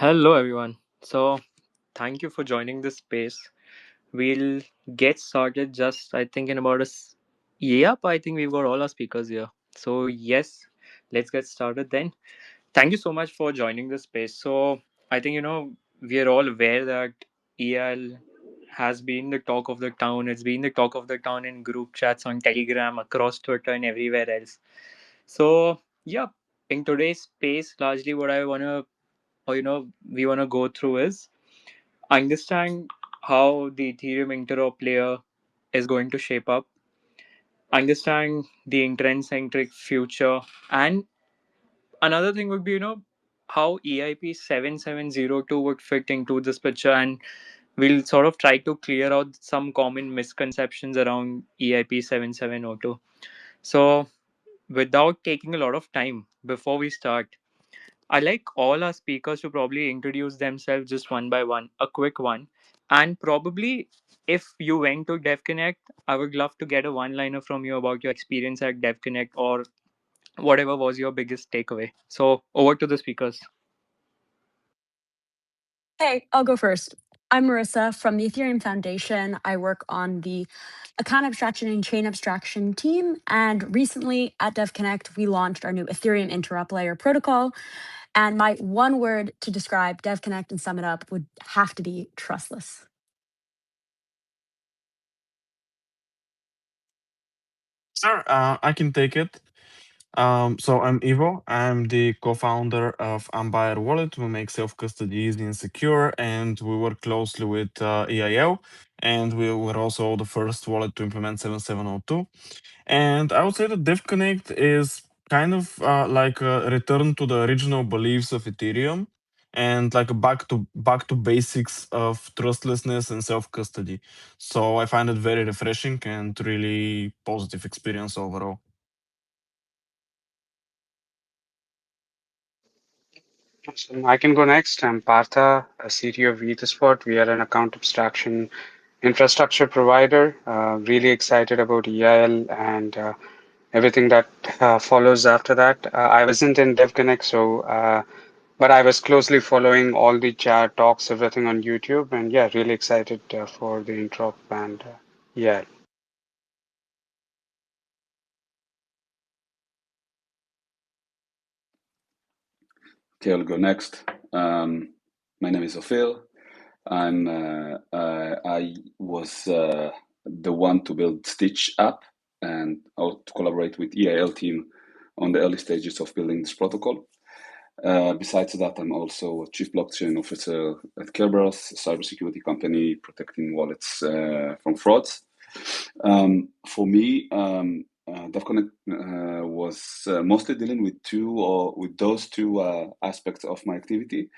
Hello, everyone. Thank you for joining this space. We'll get started just, I think, in about Yep, I think we've got all our speakers here. Yes, let's get started then. Thank you so much for joining this space. I think, we are all aware that EIL has been the talk of the town. It's been the talk of the town in group chats on Telegram, across Twitter, and everywhere else. Yeah, in today's space, largely what I want to we want to go through is understand how the Ethereum Interop layer is going to shape up, understand the intent-centric future, and another thing would be how EIP 7702 would fit into this picture, and we'll sort of try to clear out some common misconceptions around EIP 7702. So without taking a lot of time before we start, I like all our speakers to probably introduce themselves just one by one, a quick one. And probably if you went to DevConnect, I would love to get a one liner from you about your experience at DevConnect or whatever was your biggest takeaway. So over to the speakers. Hey, I'll go first. I'm Marissa from the Ethereum Foundation. I work on the account abstraction and chain abstraction team. And recently at DevConnect, we launched our new Ethereum Interop Layer protocol. And my one word to describe DevConnect and sum it up would have to be trustless. Sure, I can take it. So I'm Ivo. I'm the co-founder of Ambire Wallet. We make self-custody easy and secure, and we work closely with EIL. And we were also the first wallet to implement 7702. And I would say that DevConnect is kind of like a return to the original beliefs of Ethereum and like a back to basics of trustlessness and self-custody. So I find it very refreshing and really positive experience overall. So I can go next. I'm Partha, a CTO of Etherspot. We are an account abstraction infrastructure provider. Really excited about EIL and everything that follows after that. I wasn't in DevConnect, but I was closely following all the chat talks, everything on YouTube, and yeah, really excited for the Interop and EIL. Okay, I'll go next. My name is Ophil. I was the one to build Stitch app and to collaborate with EIL team on the early stages of building this protocol. Besides that, I'm also a chief blockchain officer at Kerberos, a cybersecurity company protecting wallets from frauds. For me, DevConnect was mostly dealing with those two aspects of my activity.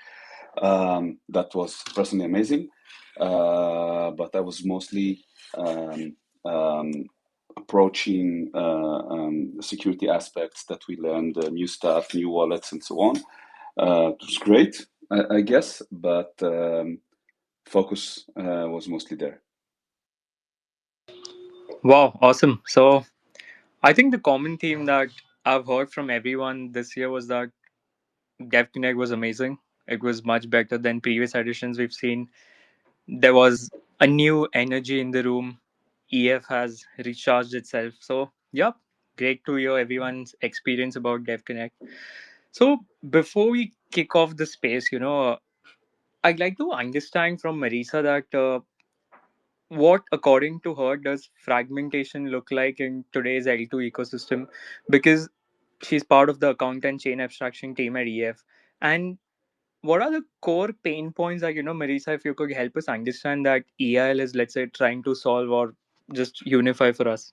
That was personally amazing, but I was mostly approaching the security aspects that we learned, new stuff, new wallets, and so on. It was great, I guess, but focus was mostly there. Wow, awesome. I think the common theme that I've heard from everyone this year was that DevConnect was amazing. It was much better than previous editions we've seen. There was a new energy in the room. EF has recharged itself. Yep, great to hear everyone's experience about DevConnect. So, before we kick off the space, I'd like to understand from Marisa that what, according to her, does fragmentation look like in today's L2 ecosystem? Because she's part of the account and chain abstraction team at EF. And what are the core pain points that, Marisa, if you could help us understand that EIL is, let's say, trying to solve or just unify for us?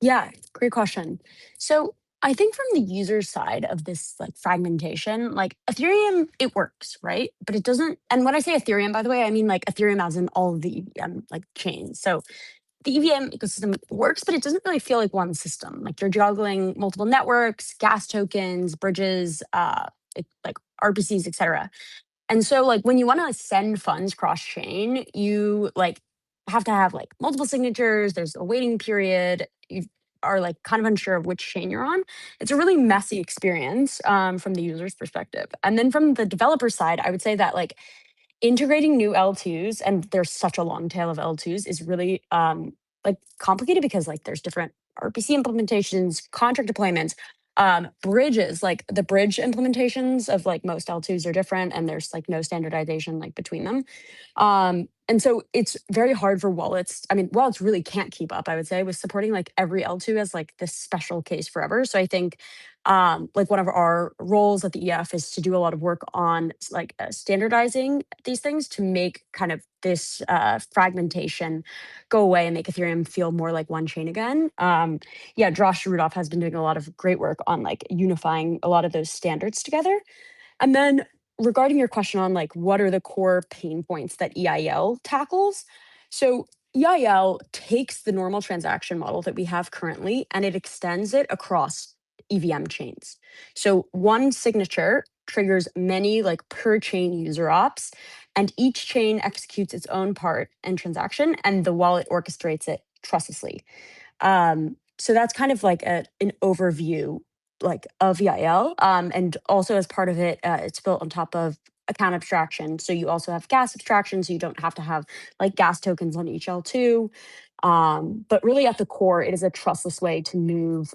Yeah, great question. So I think from the user side of this like fragmentation, like Ethereum, it works, right? But it doesn't. And when I say Ethereum, by the way, I mean like Ethereum as in all of the EVM like chains. So the EVM ecosystem works, but it doesn't really feel like one system. Like you're juggling multiple networks, gas tokens, bridges, like RPCs, etc. And so like when you want to send funds cross chain, you like have to have like multiple signatures. There's a waiting period. You are like kind of unsure of which chain you're on, it's a really messy experience from the user's perspective. And then from the developer side, I would say that like integrating new L2s, and there's such a long tail of L2s, is really like complicated because like there's different RPC implementations, contract deployments, bridges, like the bridge implementations of like most L2s are different, and there's like no standardization like between them. And so it's very hard for wallets. I mean, wallets really can't keep up, I would say, with supporting like every L2 as like this special case forever. So I think like one of our roles at the EF is to do a lot of work on like standardizing these things to make kind of this fragmentation go away and make Ethereum feel more like one chain again. Yeah, Josh Rudolph has been doing a lot of great work on like unifying a lot of those standards together. And then regarding your question on like what are the core pain points that EIL tackles? So EIL takes the normal transaction model that we have currently and it extends it across EVM chains. So one signature triggers many like per chain user ops, and each chain executes its own part and transaction, and the wallet orchestrates it trustlessly. So that's kind of like an overview like of EIL. And also as part of it, it's built on top of account abstraction. So you also have gas abstraction, so you don't have to have like gas tokens on each L2. But really at the core, it is a trustless way to move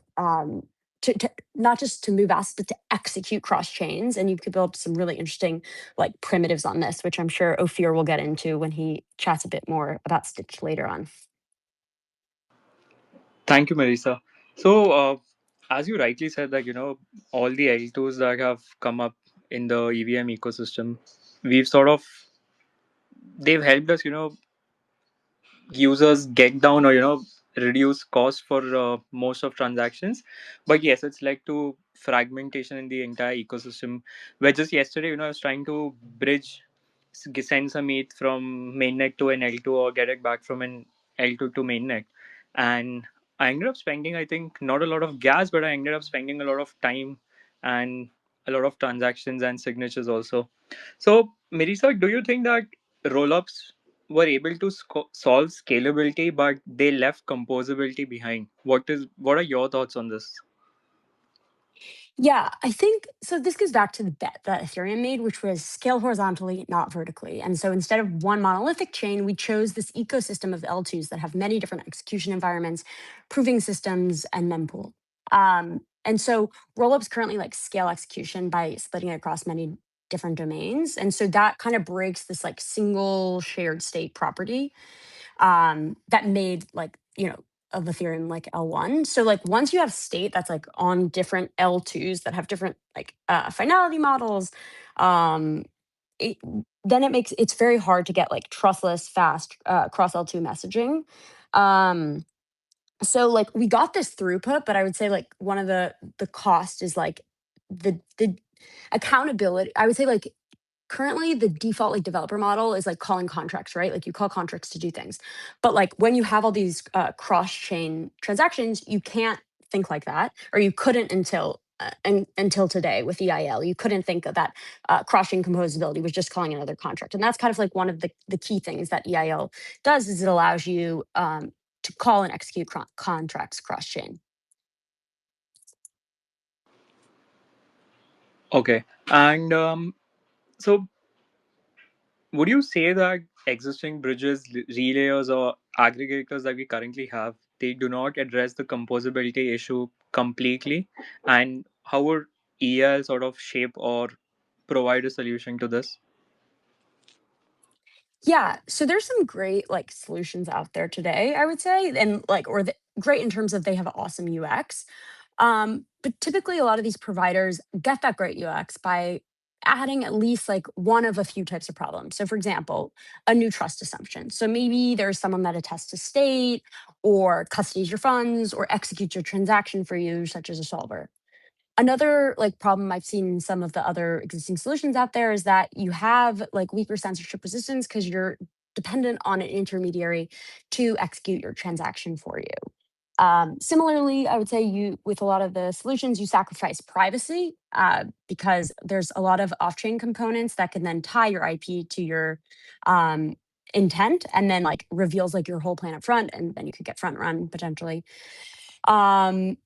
to not just to move assets, but to execute cross chains. And you could build some really interesting like primitives on this, which I'm sure Ophir will get into when he chats a bit more about Stitch later on. Thank you, Marisa. So, as you rightly said, that all the L2s that have come up in the EVM ecosystem, we've sort of they've helped us, users get down or reduce cost for most of transactions. But yes, it's led to fragmentation in the entire ecosystem. Where just yesterday, I was trying to bridge, send some ETH from mainnet to an L2 or get it back from an L2 to mainnet, and I ended up spending, I think, not a lot of gas, but I ended up spending a lot of time and a lot of transactions and signatures also. So, Marisa, do you think that rollups were able to solve scalability, but they left composability behind? What are your thoughts on this? Yeah, I think so. This goes back to the bet that Ethereum made, which was scale horizontally, not vertically. And so instead of one monolithic chain, we chose this ecosystem of L2s that have many different execution environments, proving systems, and mempool. And so rollups currently like scale execution by splitting it across many different domains. And so that kind of breaks this like single shared state property that made like, of Ethereum like L1. So like once you have state that's like on different L2s that have different like finality models, um, it, then it's very hard to get like trustless, fast cross L2 messaging. So like we got this throughput, but I would say like one of the cost is like the accountability. I would say like currently the default like developer model is like calling contracts, right? Like you call contracts to do things. But like when you have all these cross-chain transactions, you can't think like that, or you couldn't until today with EIL. You couldn't think of that cross-chain composability was just calling another contract. And that's kind of like one of the key things that EIL does is it allows you to call and execute contracts cross-chain. Okay, and so would you say that existing bridges, relayers, or aggregators that we currently have, they do not address the composability issue completely? And how would EL sort of shape or provide a solution to this? Yeah, so there's some great like solutions out there today, I would say, and like great in terms of they have awesome UX. But typically, a lot of these providers get that great UX by adding at least like one of a few types of problems. So, for example, a new trust assumption. So maybe there's someone that attests to state, or custodies your funds, or executes your transaction for you, such as a solver. Another like problem I've seen in some of the other existing solutions out there is that you have like weaker censorship resistance because you're dependent on an intermediary to execute your transaction for you. Similarly, I would say you with a lot of the solutions you sacrifice privacy because there's a lot of off-chain components that can then tie your IP to your um, intent and then like reveals like your whole plan up front, and then you could get front run potentially. And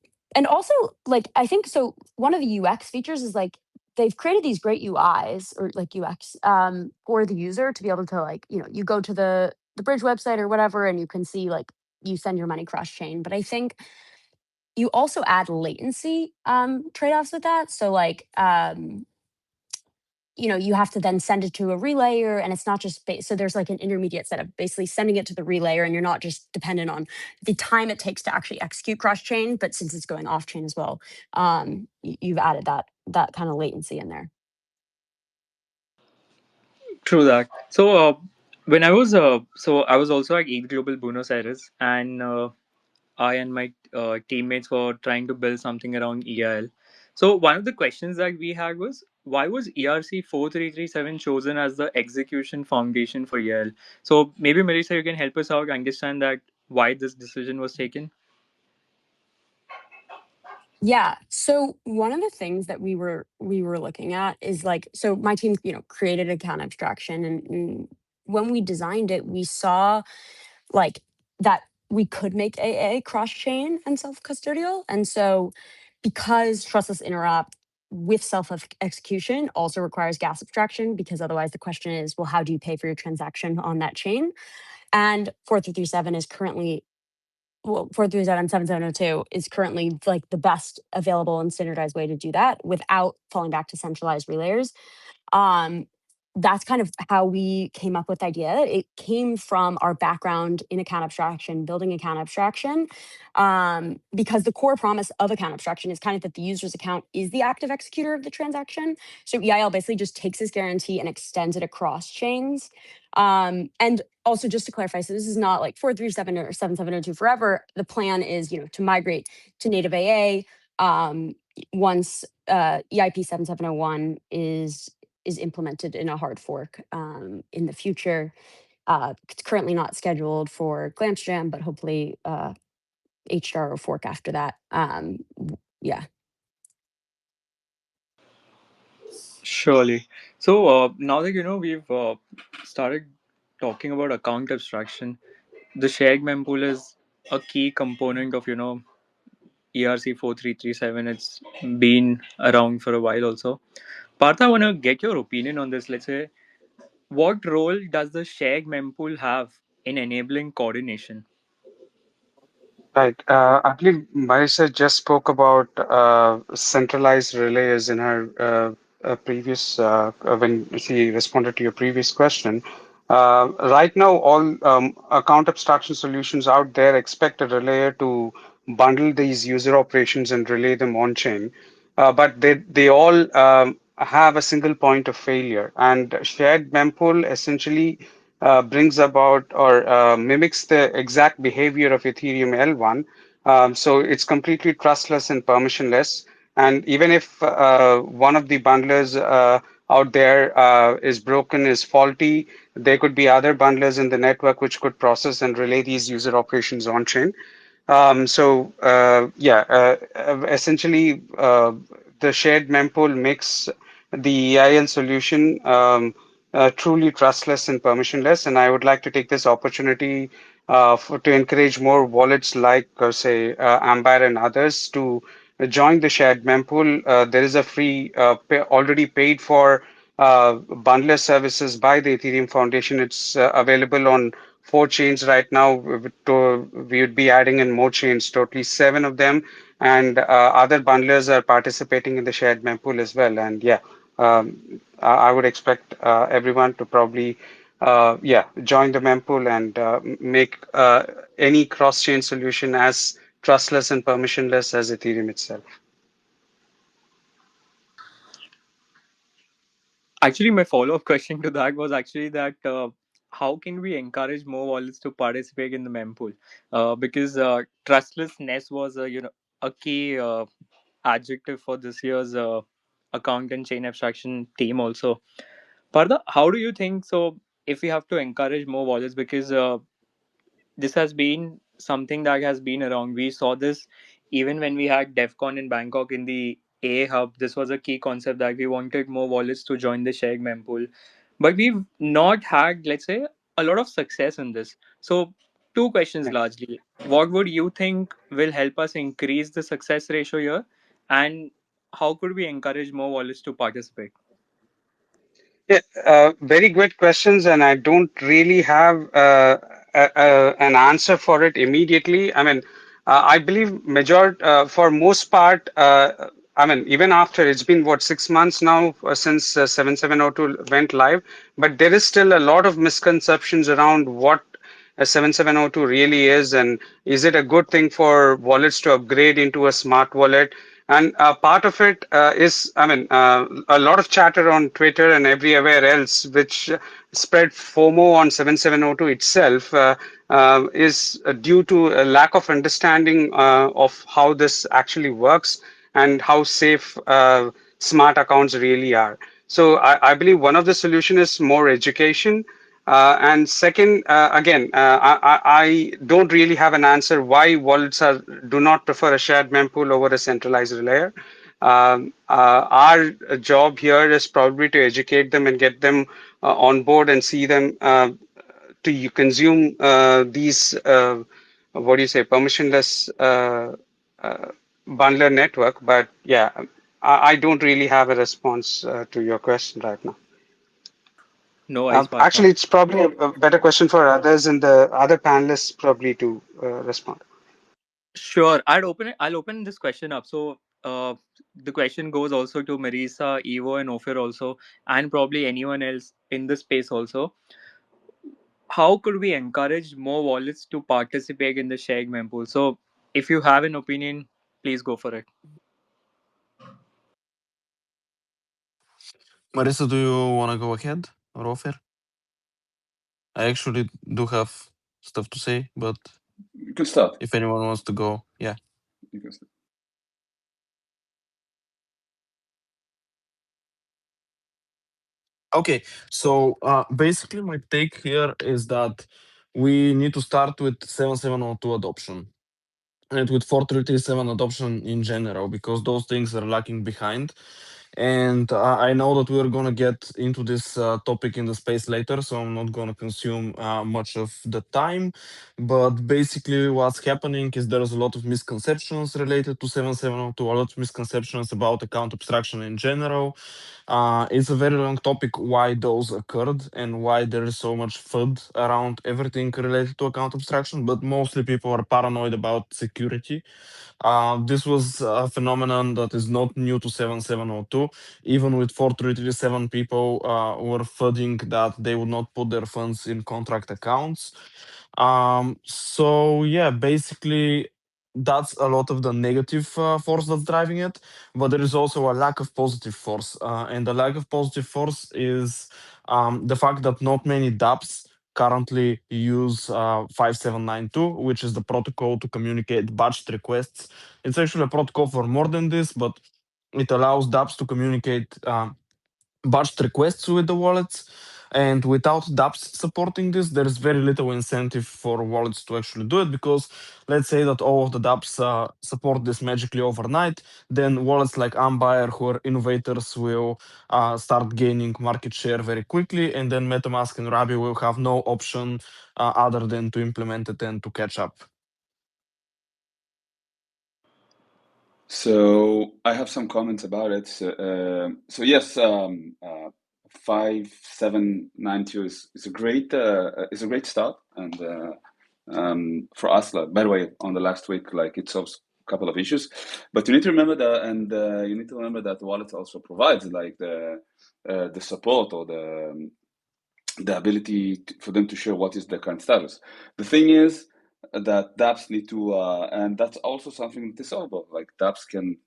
also, like, I think so. One of the UX features is like they've created these great UIs or like UX for the user to be able to like you go to the bridge website or whatever, and you can see like you send your money cross chain. But I think you also add latency trade offs with that. So like you have to then send it to a relayer, and it's not just so there's like an intermediate step of basically sending it to the relayer, and you're not just dependent on the time it takes to actually execute cross chain, but since it's going off chain as well, you've added that kind of latency in there. True that. So when I was also at ETH Global Buenos Aires, and I and my teammates were trying to build something around EIL. So one of the questions that we had was, why was ERC 4337 chosen as the execution foundation for EIL? So maybe Melissa, you can help us out understand that why this decision was taken. Yeah. So one of the things that we were looking at is like, so my team, created account abstraction, and when we designed it, we saw like that we could make AA cross chain and self custodial, and so because trustless interop with self execution also requires gas abstraction, because otherwise the question is, well, how do you pay for your transaction on that chain? And 4337 is currently 437 is currently like the best available and standardized way to do that without falling back to centralized relayers. um, that's kind of how we came up with the idea. It came from our background in account abstraction, building account abstraction, because the core promise of account abstraction is kind of that the user's account is the active executor of the transaction. So EIL basically just takes this guarantee and extends it across chains. And also, just to clarify, so this is not like 437 or 7702 forever. The plan is, to migrate to native AA once EIP 7701 is implemented in a hard fork in the future. It's currently not scheduled for Glampsjam, but hopefully HDR or fork after that. Yeah. Surely. So now that we've started talking about account abstraction, the shared mempool is a key component of ERC 4337. It's been around for a while also. Partha, I want to get your opinion on this. Let's say, what role does the shared mempool have in enabling coordination? Right. I believe Marisa just spoke about centralized relays in her previous when she responded to your previous question. Right now, all account abstraction solutions out there expect a relayer to bundle these user operations and relay them on chain, but they all have a single point of failure. And shared mempool essentially brings about or mimics the exact behavior of Ethereum L1. So it's completely trustless and permissionless. And even if one of the bundlers out there is broken, is faulty, there could be other bundlers in the network which could process and relay these user operations on chain. Essentially, the shared mempool makes the EIL solution truly trustless and permissionless. And I would like to take this opportunity to encourage more wallets like, say, Ambire and others to join the shared mempool. There is a free, already paid for bundler services by the Ethereum Foundation. It's available on 4 chains right now. We would be adding in more chains, totally 7 of them, and other bundlers are participating in the shared mempool as well. And yeah, I would expect everyone to probably join the mempool and make any cross-chain solution as trustless and permissionless as Ethereum itself. Actually, my follow-up question to that was actually that how can we encourage more wallets to participate in the mempool? Because trustlessness was a key adjective for this year's account and chain abstraction team also. Partha, how do you think so? If we have to encourage more wallets, because this has been something that has been around. We saw this even when we had DEFCON in Bangkok in the A Hub. This was a key concept that we wanted more wallets to join the shared mempool. But we've not had, let's say, a lot of success in this. So Two questions Yeah. largely. What would you think will help us increase the success ratio here? And how could we encourage more wallets to participate? Yeah, very good questions, and I don't really have an answer for it immediately. I mean, I believe for most part, I mean, even after it's been what 6 months now since 7702 went live, but there is still a lot of misconceptions around what a 7702 really is, and is it a good thing for wallets to upgrade into a smart wallet? And part of it is, I mean, a lot of chatter on Twitter and everywhere else, which spread FOMO on 7702 itself, is due to a lack of understanding of how this actually works and how safe smart accounts really are. So I believe one of the solution is more education. And second, again, I don't really have an answer why wallets do not prefer a shared mempool over a centralized layer. Our job here is probably to educate them and get them on board and see them to consume these, what do you say, permissionless uh, bundler network. But yeah, I don't really have a response to your question right now. No worries, Partha. Actually, it's probably a better question for others and the other panelists probably to respond. Sure, I'll open this question up. So the question goes also to Marisa, Evo, and Ophir also, and probably anyone else in the space also. How could we encourage more wallets to participate in the shared mempool? So if you have an opinion, please go for it. Marissa, do you want to go ahead or offer? I actually do have stuff to say, but You can start. if anyone wants to go, yeah. You can start. Okay, so basically my take here is that we need to start with 7702 adoption and with 4337 adoption in general, because those things are lacking behind. And I know that we're going to get into this topic in the space later, so I'm not going to consume much of the time. But basically, what's happening is there's a lot of misconceptions related to 7702, a lot of misconceptions about account abstraction in general. It's a very long topic why those occurred and why there is so much FUD around everything related to account abstraction, but mostly people are paranoid about security. This was a phenomenon that is not new to 7702. Even with 4337, people were FUDing that they would not put their funds in contract accounts. So yeah, basically that's a lot of the negative force that's driving it, but there is also a lack of positive force, and the lack of positive force is the fact that not many dApps currently use 5792, which is the protocol to communicate batched requests. It's actually a protocol for more than this, but it allows dApps to communicate batched requests with the wallets. And without dApps supporting this, there's very little incentive for wallets to actually do it, because let's say that all of the dApps support this magically overnight, then wallets like Ambire, who are innovators, will start gaining market share very quickly, and then MetaMask and Rabi will have no option other than to implement it and to catch up. So I have some comments about it. So yes, 5792 is a great start, and for us, like, by the way, on the last week, like, it solves a couple of issues, but you need to remember that, and you need to remember that the wallet also provides like the support or the ability for them to share what is the current status. The thing is that dApps need to, and that's also something that is solvable. Like, dApps can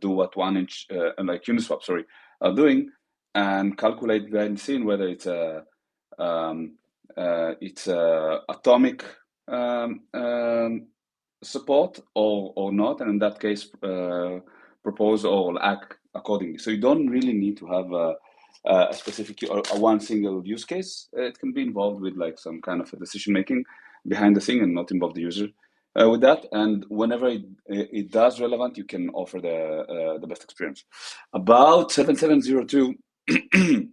do what 1inch and like Uniswap, sorry, are doing, and calculate behind the scene whether it's atomic support or not, and in that case, propose or act accordingly. So you don't really need to have a specific or a one single use case. It can be involved with like some kind of a decision making behind the scene and not involve the user with that. And whenever it does relevant, you can offer the best experience. About 7702 and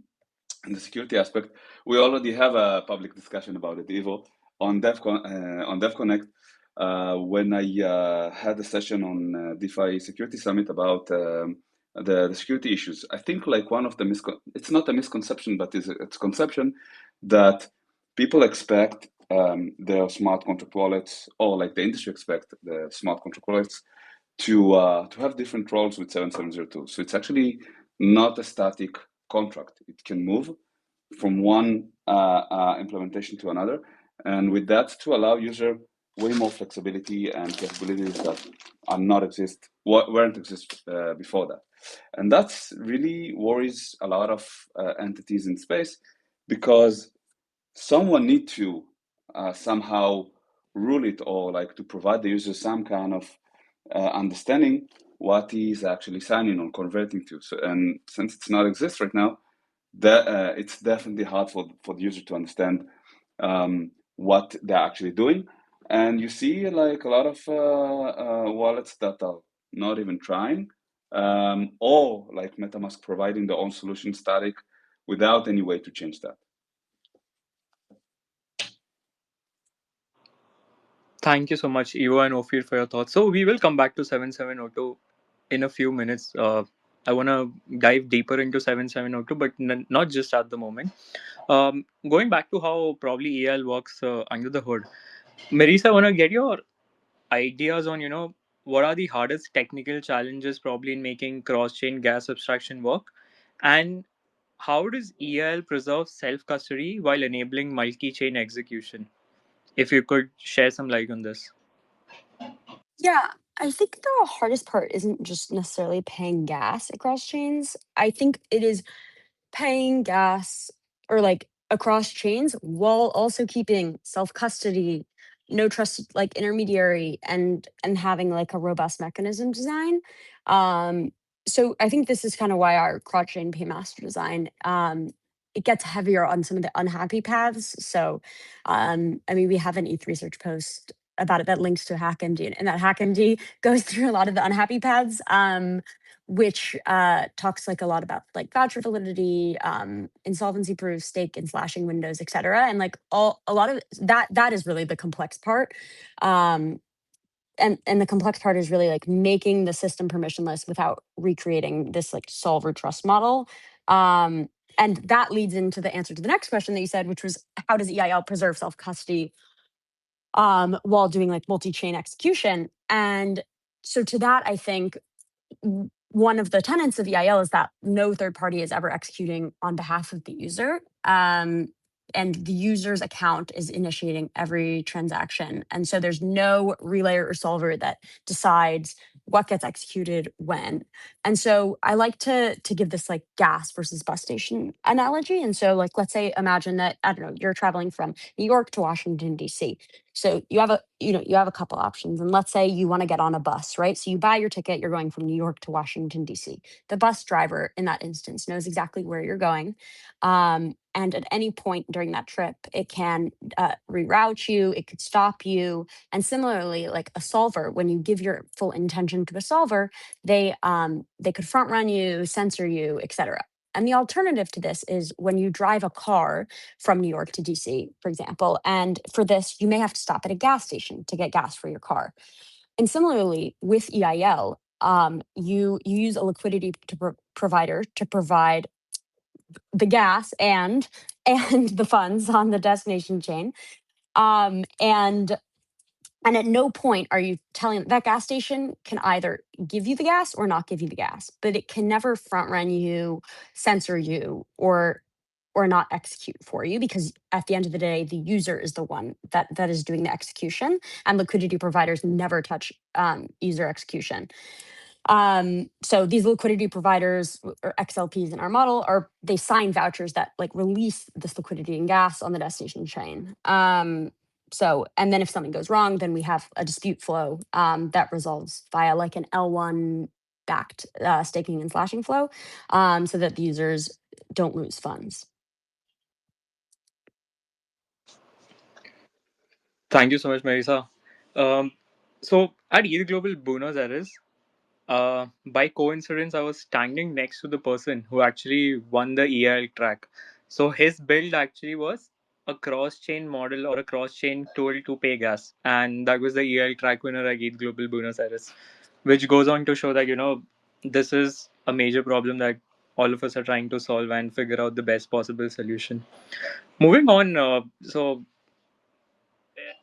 the security aspect, we already have a public discussion about it, Evo. on DevConnect when I had a session on DeFi Security Summit about the security issues. I think like one of the it's not a misconception, but it's a conception that people expect the smart contract wallets, or like the industry expect the smart contract wallets to have different roles with 7702. So it's actually not a static contract. It can move from one implementation to another, and with that, to allow user way more flexibility and capabilities that weren't exist before that. And that's really worries a lot of entities in space, because someone need to somehow rule it, or like to provide the user some kind of understanding what he's actually signing or converting to. So, and since it's not exist right now, that it's definitely hard for the user to understand what they're actually doing. And you see like a lot of wallets that are not even trying, or like MetaMask providing their own solution static without any way to change that. Thank you so much, Evo and Ophir, for your thoughts. So we will come back to 7702 in a few minutes. I want to dive deeper into 7702, but not just at the moment. Going back to how probably EIL works under the hood, Marisa, I want to get your ideas on, what are the hardest technical challenges probably in making cross-chain gas abstraction work, and how does EIL preserve self-custody while enabling multi-chain execution? If you could share some light on this. Yeah, I think the hardest part isn't just necessarily paying gas across chains. I think it is paying gas or like across chains while also keeping self custody, no trust like intermediary, and having like a robust mechanism design. Um, so I think this is kind of why our cross chain paymaster design it gets heavier on some of the unhappy paths. So I mean we have an ETH research post about it that links to HackMD, and that HackMD goes through a lot of the unhappy paths. Which talks like a lot about like voucher validity, insolvency proof, stake and slashing windows, et cetera. And like a lot of that is really the complex part. Um, and the complex part is really like making the system permissionless without recreating this like solver trust model. And that leads into the answer to the next question that you said, which was how does EIL preserve self custody while doing like multi-chain execution? And so to that, I think one of the tenets of EIL is that no third party is ever executing on behalf of the user. And the user's account is initiating every transaction. And so there's no relayer or solver that decides what gets executed when. And so I like to give this like gas versus bus station analogy. And so like let's say imagine that, I don't know, you're traveling from New York to Washington, DC. So you have a couple options. And let's say you want to get on a bus, right? So you buy your ticket, you're going from New York to Washington, DC. The bus driver in that instance knows exactly where you're going. And at any point during that trip, it can reroute you, it could stop you. And similarly, like a solver, when you give your full intention to a solver, they could front run you, censor you, etc. And the alternative to this is when you drive a car from New York to DC, for example. And for this, you may have to stop at a gas station to get gas for your car. And similarly, with EIL, you use a liquidity provider to provide the gas and the funds on the destination chain. And at no point are you telling that gas station can either give you the gas or not give you the gas, but it can never front run you, censor you, or not execute for you, because at the end of the day, the user is the one that is doing the execution, and liquidity providers never touch user execution. So these liquidity providers or XLPs in our model they sign vouchers that like release this liquidity and gas on the destination chain. So, and then if something goes wrong, then we have a dispute flow that resolves via like an L1 backed staking and slashing flow, so that the users don't lose funds. Thank you so much, Marisa. Um, so at ETH Global Buenos Aires, by coincidence, I was standing next to the person who actually won the EIL track. So his build actually was a cross-chain model or a cross-chain tool to pay gas, and that was the EIL track winner at ETH Global Buenos Aires, which goes on to show that this is a major problem that all of us are trying to solve and figure out the best possible solution. Moving on, so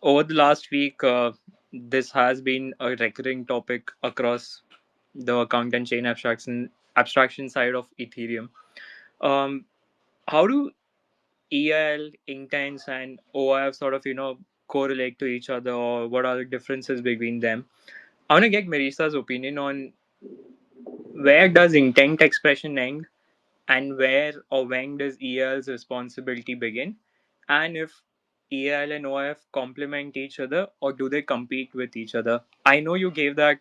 over the last week, this has been a recurring topic across the account and chain abstraction side of Ethereum. Um, how do EIL, intents, and OIF sort of correlate to each other, or what are the differences between them? I want to get Marisa's opinion on where does intent expression end and where or when does EIL's responsibility begin, and if EIL and OIF complement each other or do they compete with each other? I know you gave that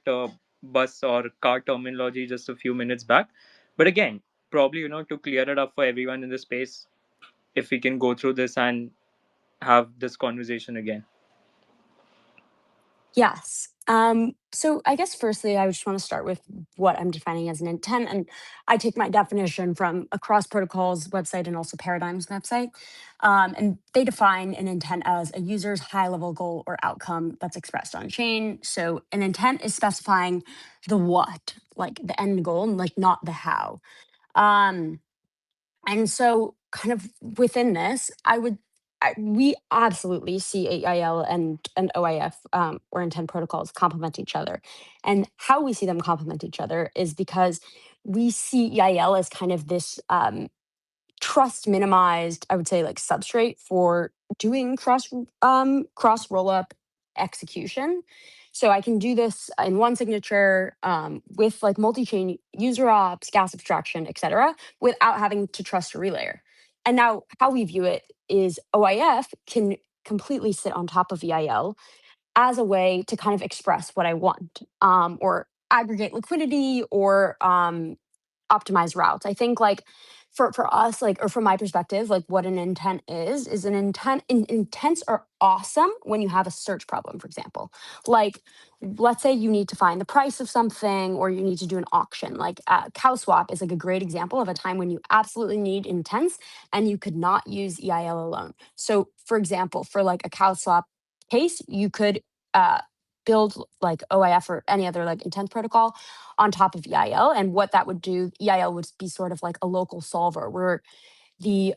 bus or car terminology just a few minutes back, but again, probably to clear it up for everyone in the space, if we can go through this and have this conversation again. Yes. So I guess firstly, I just want to start with what I'm defining as an intent. And I take my definition from Across Protocols website and also Paradigm's website. And they define an intent as a user's high level goal or outcome that's expressed on chain. So an intent is specifying the what, like the end goal, and like not the how. Um, and so, kind of within this, we absolutely see EIL and OIF or intent protocols complement each other. And how we see them complement each other is because we see EIL as kind of this trust minimized, I would say, like substrate for doing cross roll up execution. So I can do this in one signature with like multi-chain user ops, gas abstraction, etc., without having to trust a relayer. And now how we view it is OIF can completely sit on top of EIL as a way to kind of express what I want, or aggregate liquidity, or optimize routes. I think like for us, like, or from my perspective, like what an intent is an intent. Intents are awesome when you have a search problem, for example. Like, let's say you need to find the price of something, or you need to do an auction. Like cow swap is like a great example of a time when you absolutely need intents and you could not use EIL alone. So for example, for like a cow swap case, you could uh, build like OIF or any other like intent protocol on top of EIL. And what that would do, EIL would be sort of like a local solver where the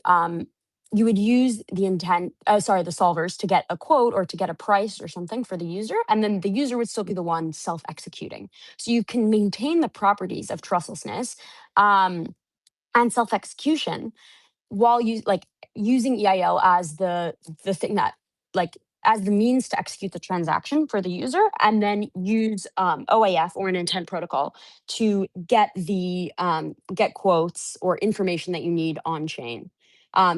you would use the the solvers to get a quote or to get a price or something for the user, and then the user would still be the one self-executing. So you can maintain the properties of trustlessness and self-execution while you like using EIL as the thing that like as the means to execute the transaction for the user, and then use OAF or an intent protocol to get the get quotes or information that you need on chain.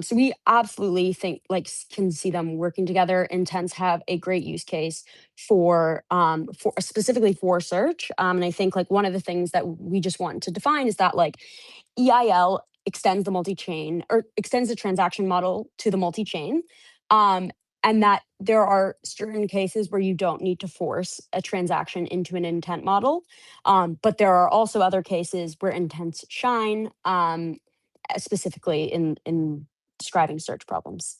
So we absolutely think like can see them working together. Intents have a great use case for specifically for search, and I think like one of the things that we just want to define is that like EIL extends the multi-chain or extends the transaction model to the multi-chain. And that there are certain cases where you don't need to force a transaction into an intent model. But there are also other cases where intents shine, specifically in describing search problems.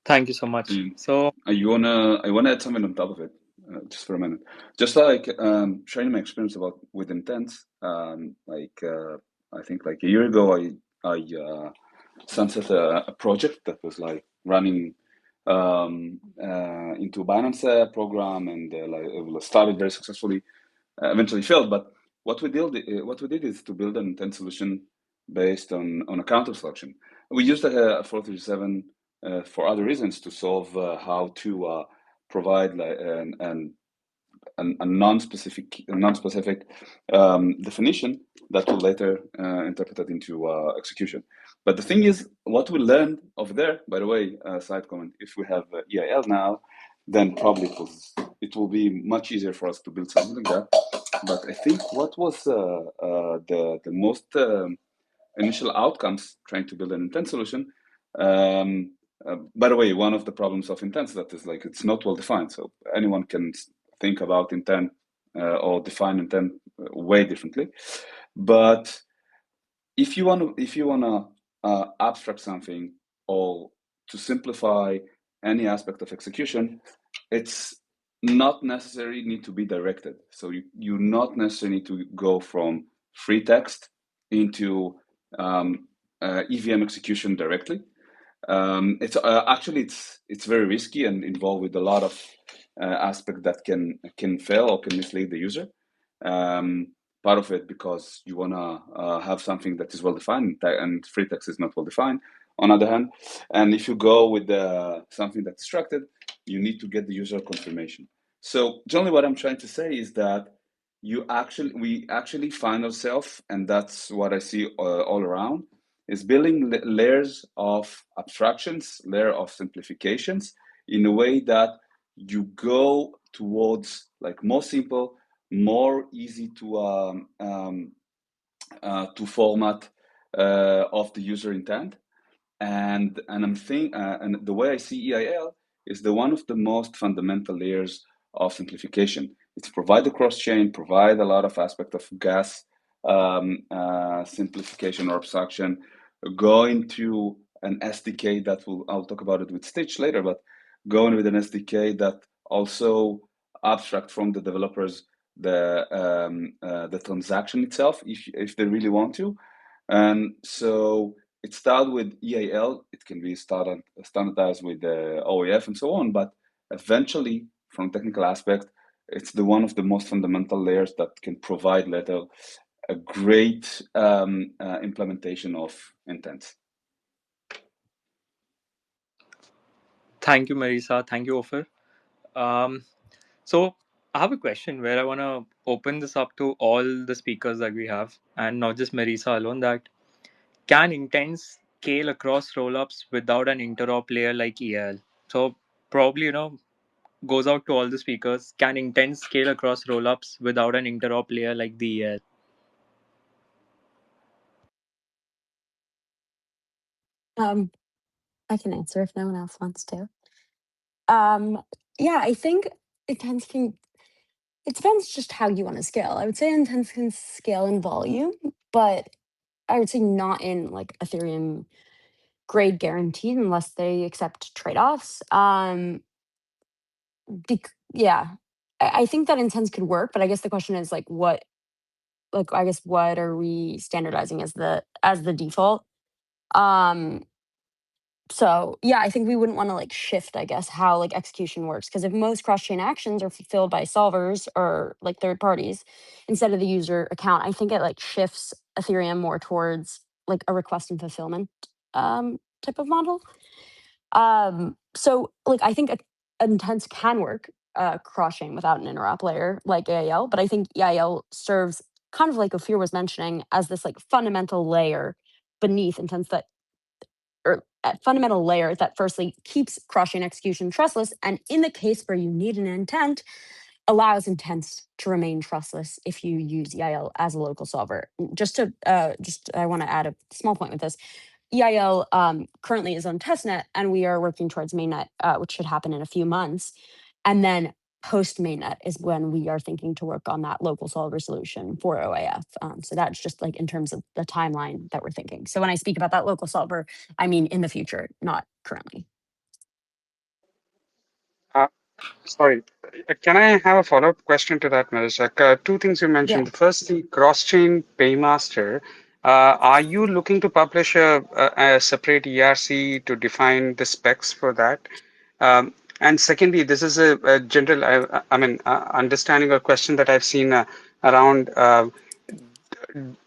Thank you so much. So I wanna add something on top of it, just for a minute. Just like sharing my experience with intents. I think like a year ago, I sunset a project that was like running into Binance program, and like it started very successfully, eventually failed. But what we did is to build an intent solution based on a counter selection. We used a 437 for other reasons to solve how to provide like a non-specific definition that will later interpreted into execution. But the thing is, what we learned over there, by the way, side comment, if we have EIL now, then probably it will be much easier for us to build something like that. But I think what was the most initial outcomes trying to build an intent solution. By the way, one of the problems of intents that is like it's not well defined, so anyone can think about intent or define intent way differently. But if you wanna abstract something or to simplify any aspect of execution, it's not necessarily need to be directed. So you not necessarily need to go from free text into EVM execution directly. It's actually it's very risky and involved with a lot of aspect that can fail or can mislead the user. Part of it because you wanna have something that is well defined, and free text is not well defined. On the other hand, and if you go with something that's structured, you need to get the user confirmation. So generally, what I'm trying to say is that we actually find ourselves, and that's what I see all around, is building layers of abstractions, layer of simplifications in a way that you go towards like more simple, more easy to format of the user intent. And and the way I see EIL is the one of the most fundamental layers of simplification. It's provide the cross chain, provide a lot of aspect of gas simplification or abstraction, go into an SDK that I'll talk about it with Stitch later, but going with an SDK that also abstract from the developers the transaction itself if they really want to. And so it started with EIL. It can be standardized with OAF and so on, but eventually, from technical aspect, it's the one of the most fundamental layers that can provide later a great implementation of intents. Thank you, Marisa. Thank you, Ofer. Um, so I have a question where I want to open this up to all the speakers that we have, and not just Marisa alone. That can intents scale across rollups without an interop layer like EIL? So probably goes out to all the speakers. Can intents scale across rollups without an interop layer like the EIL? Um, I can answer if no one else wants to. Um, yeah, I think intents can. It depends just how you want to scale. I would say intents can scale in volume, but I would say not in like Ethereum grade guaranteed unless they accept trade-offs. Yeah, I think that intents could work, but I guess the question is like what, like I guess what are we standardizing as the default? Um, so yeah, I think we wouldn't want to like shift, I guess, how like execution works. Because if most cross-chain actions are fulfilled by solvers or like third parties instead of the user account, I think it like shifts Ethereum more towards like a request and fulfillment type of model. So like I think intents can work cross-chain without an interop layer like EIL, but I think EIL serves kind of like Ophir was mentioning as this like fundamental layer beneath intents that or a fundamental layer that firstly keeps cross-chain execution trustless, and in the case where you need an intent, allows intents to remain trustless if you use EIL as a local solver. Just I want to add a small point with this. EIL currently is on testnet, and we are working towards mainnet, which should happen in a few months. And then post mainnet is when we are thinking to work on that local solver solution for OAF. So that's just like in terms of the timeline that we're thinking. So when I speak about that local solver, I mean in the future, not currently. Uh, Sorry, can I have a follow-up question to that, Marisa? Two things you Yeah. mentioned. The first, the cross-chain paymaster. Are you looking to publish a separate ERC to define the specs for that? And secondly, this is a general, understanding or question that I've seen around.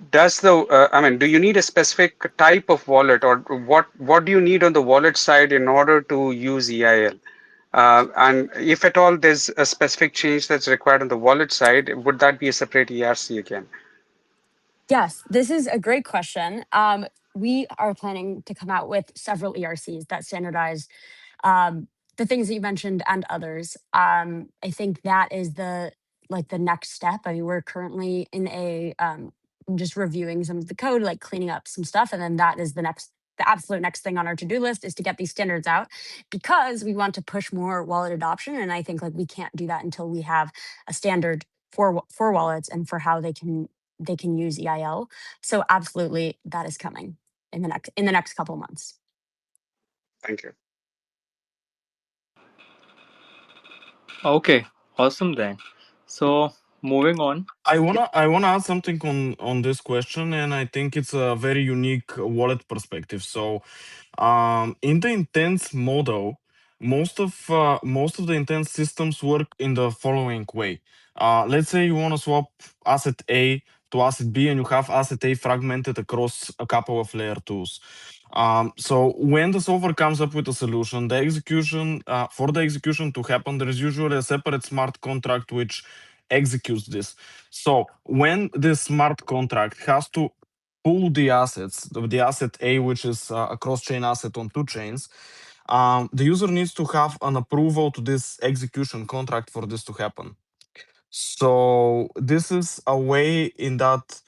Do you need a specific type of wallet, or what do you need on the wallet side in order to use EIL? And if at all there's a specific change that's required on the wallet side, would that be a separate ERC again? Yes, this is a great question. We are planning to come out with several ERCs that standardize the things that you mentioned and others. I think that is the next step. I mean, we're currently in a just reviewing some of the code, like cleaning up some stuff, and then that is the absolute next thing on our to-do list is to get these standards out because we want to push more wallet adoption. And I think like we can't do that until we have a standard for wallets and for how they can use EIL. So absolutely, that is coming. in the next couple months. Thank you. Okay, awesome then. So moving on. I wanna add something on this question, and I think it's a very unique wallet perspective. So, in the intense model, most of the intense systems work in the following way. Let's say you want to swap asset A to asset B, and you have asset A fragmented across a couple of layer twos. So when the solver comes up with a solution, the execution for the execution to happen, there is usually a separate smart contract which executes this. So when this smart contract has to pull the assets, the asset A, which is a cross-chain asset on two chains, the user needs to have an approval to this execution contract for this to happen. So this is a way in that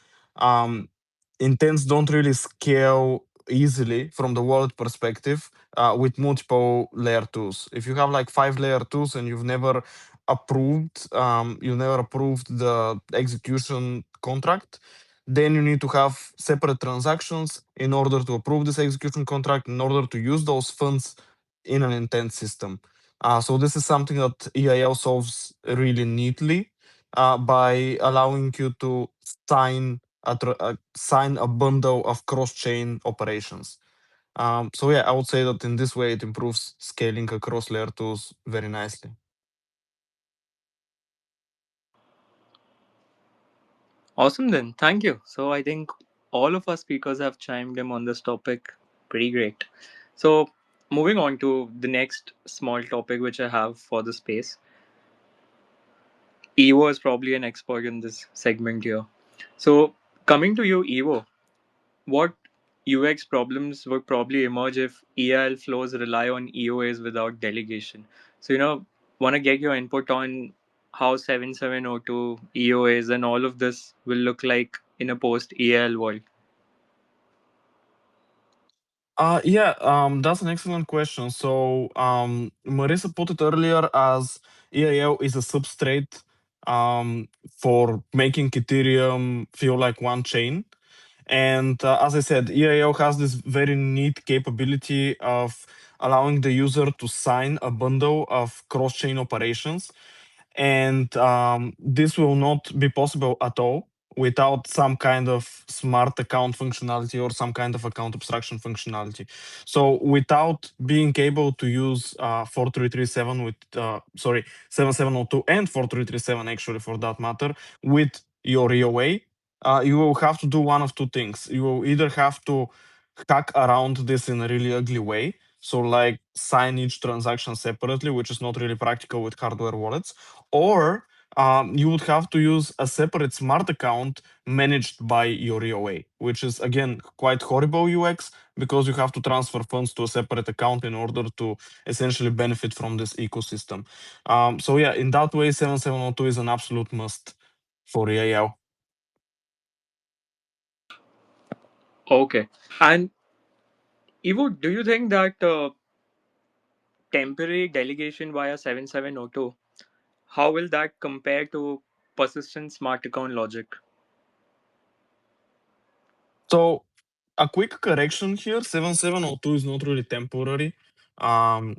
intents don't really scale easily from the wallet perspective with multiple layer twos. If you have like 5 layer twos and you've never approved the execution contract, then you need to have separate transactions in order to approve this execution contract, in order to use those funds in an intent system. So this is something that EIL solves really neatly by allowing you to sign a bundle of cross-chain operations. So yeah, I would say that in this way it improves scaling across layer twos very nicely. Awesome then. Thank you. So I think all of our speakers have chimed in on this topic. Pretty great. So moving on to the next small topic which I have for the space. Evo is probably an expert in this segment here. So coming to you, Evo, what UX problems would probably emerge if EIL flows rely on EOAs without delegation? So, want to get your input on how 7702 EOAs and all of this will look like in a post EIL world. Yeah, that's an excellent question. So, Marissa put it earlier as EIL is a substrate for making Ethereum feel like one chain. And as I said, EIL has this very neat capability of allowing the user to sign a bundle of cross-chain operations. And this will not be possible at all without some kind of smart account functionality or some kind of account abstraction functionality. So without being able to use 4337 with, 7702 and 4337 actually for that matter, with your EOA, you will have to do one of two things. You will either have to hack around this in a really ugly way, so like sign each transaction separately, which is not really practical with hardware wallets, or you would have to use a separate smart account managed by your EOA, which is again quite horrible UX because you have to transfer funds to a separate account in order to essentially benefit from this ecosystem. So yeah, in that way, 7702 is an absolute must for EIL. Okay. And Evo, do you think that temporary delegation via 7702, how will that compare to persistent smart account logic? So a quick correction here, 7702 is not really temporary. Um,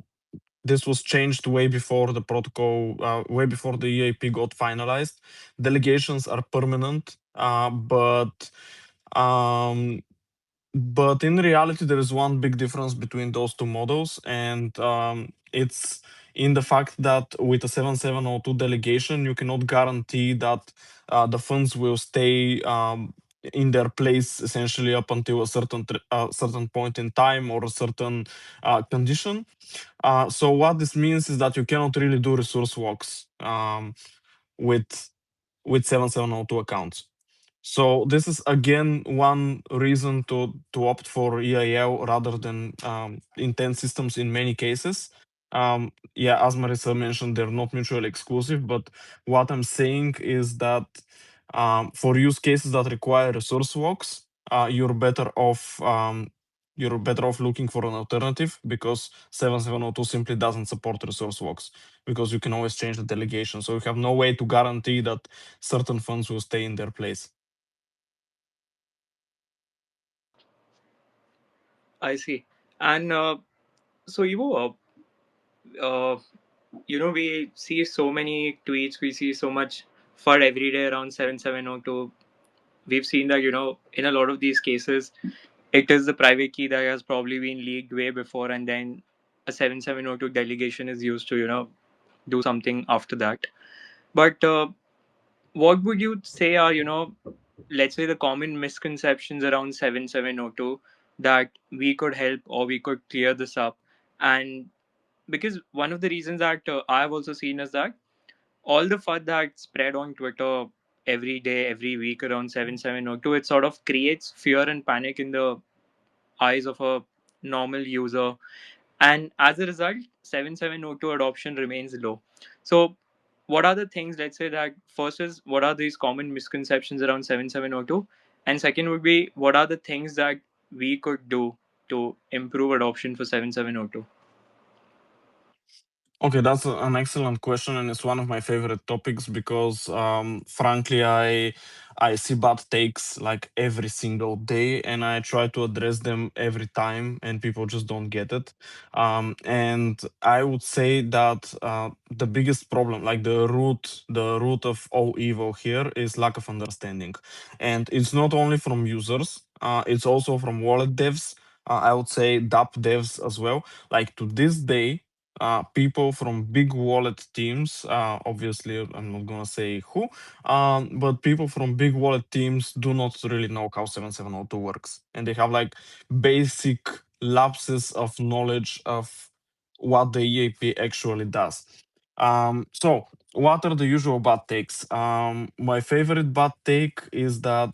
this was changed way before the protocol, way before the EIP got finalized. Delegations are permanent, um, but in reality, there is one big difference between those two models, and it's in the fact that with a 7702 delegation, you cannot guarantee that the funds will stay in their place essentially up until a certain point in time or a certain condition. So what this means is that you cannot really do resource walks with 7702 accounts. So this is again one reason to opt for EIL rather than intent systems in many cases. Yeah, as Marissa mentioned, they're not mutually exclusive, but what I'm saying is that for use cases that require resource walks, you're better off looking for an alternative because 7702 simply doesn't support resource walks because you can always change the delegation. So you have no way to guarantee that certain funds will stay in their place. I see. And so Evo, uh, we see so many tweets, we see so much FUD every day around 7702. We've seen that, in a lot of these cases, it is the private key that has probably been leaked way before, and then a 7702 delegation is used to, do something after that. But what would you say are, let's say the common misconceptions around 7702 that we could help or we could clear this up? And because one of the reasons that I've also seen is that all the FUD that spread on Twitter every day, every week around 7702, it sort of creates fear and panic in the eyes of a normal user. And as a result, 7702 adoption remains low. So, what are the things, let's say that first is what are these common misconceptions around 7702? And second would be what are the things that we could do to improve adoption for 7702? Okay, that's an excellent question, and it's one of my favorite topics because, frankly, I see bad takes like every single day, and I try to address them every time, and people just don't get it. And I would say that the biggest problem, like the root of all evil here, is lack of understanding, and it's not only from users, it's also from wallet devs. I would say DApp devs as well. Like to this day, people from big wallet teams, obviously, I'm not gonna say who, but people from big wallet teams do not really know how 7702 works. And they have like basic lapses of knowledge of what the EAP actually does. So, what are the usual bad takes? My favorite bad take is that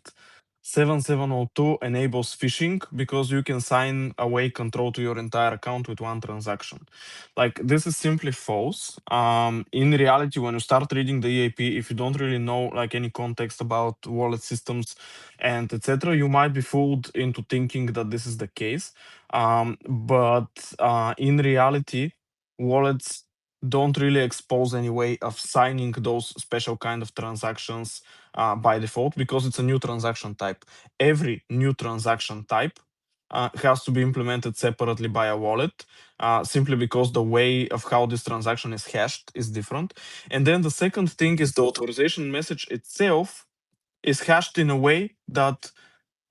7702 enables phishing because you can sign away control to your entire account with one transaction. Like this is simply false. In reality, when you start reading the EAP, if you don't really know like any context about wallet systems and etc., you might be fooled into thinking that this is the case. But in reality, wallets don't really expose any way of signing those special kind of transactions by default because it's a new transaction type. Every new transaction type has to be implemented separately by a wallet, simply because the way of how this transaction is hashed is different. And then the second thing is the authorization message itself is hashed in a way that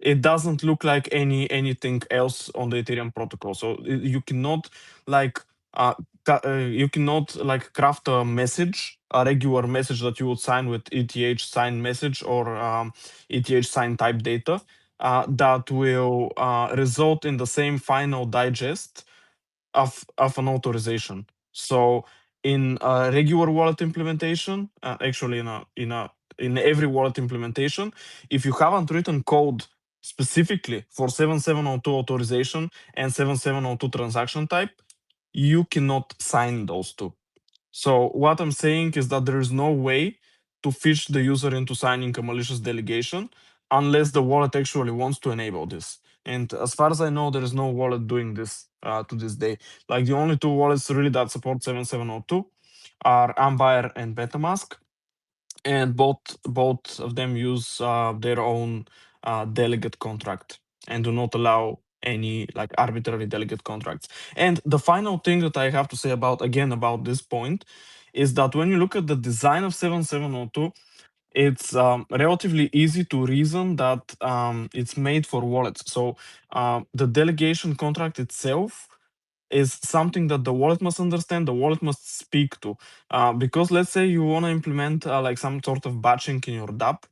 it doesn't look like anything else on the Ethereum protocol. So you cannot like you cannot like craft a message, a regular message that you would sign with ETH sign message or ETH sign type data that will result in the same final digest of an authorization. So in a regular wallet implementation, actually in every wallet implementation, if you haven't written code specifically for 7702 authorization and 7702 transaction type, you cannot sign those two. So what I'm saying is that there is no way to fish the user into signing a malicious delegation unless the wallet actually wants to enable this. And as far as I know, there is no wallet doing this to this day. Like the only two wallets really that support 7702 are Ambire and MetaMask, and both of them use their own delegate contract and do not allow any like arbitrary delegate contracts. And the final thing that I have to say about this point is that when you look at the design of 7702, it's relatively easy to reason that it's made for wallets. So the delegation contract itself is something that the wallet must understand, the wallet must speak to. Because let's say you want to implement like some sort of batching in your DApp,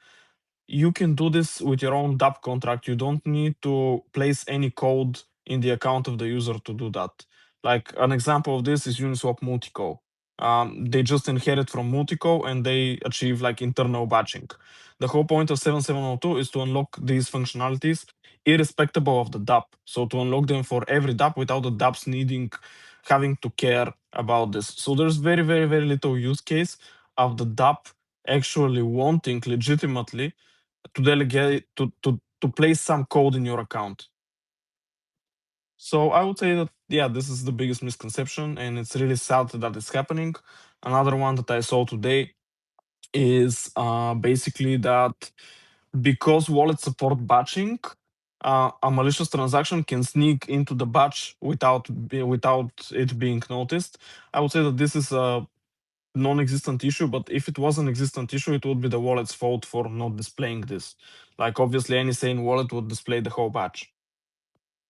you can do this with your own DApp contract. You don't need to place any code in the account of the user to do that. Like an example of this is Uniswap Multico. They just inherit from Multico and they achieve like internal batching. The whole point of 7702 is to unlock these functionalities irrespective of the DApp. So to unlock them for every DApp without the DApps having to care about this. So there's very, very, very little use case of the DApp actually wanting legitimately to delegate to place some code in your account. So I would say that yeah, this is the biggest misconception, and it's really sad that it's happening. Another one that I saw today is basically that because wallets support batching, a malicious transaction can sneak into the batch without it being noticed. I would say that this is a non-existent issue, but if it was an existent issue, it would be the wallet's fault for not displaying this. Like obviously any sane wallet would display the whole batch.